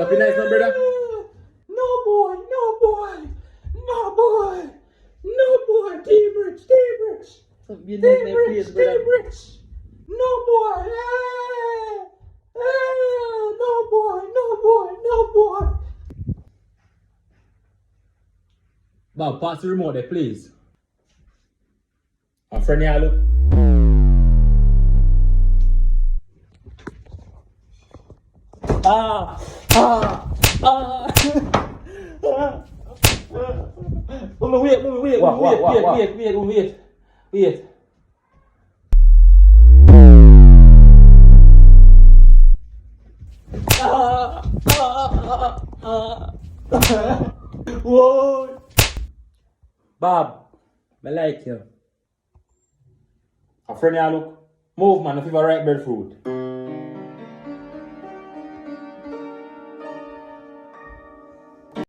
Bob, be nice, my brother. No boy, no boy, no boy, no boy, T-Bricks, T-Bricks, T-Bricks, T-Bricks, no boy, no boy, no boy, no boy. Bob, pass the remote there, please. A friend here, look. Wait. Whoa. Bob, I like you. A friend here, look. Move, man, if you have a ripe breadfruit.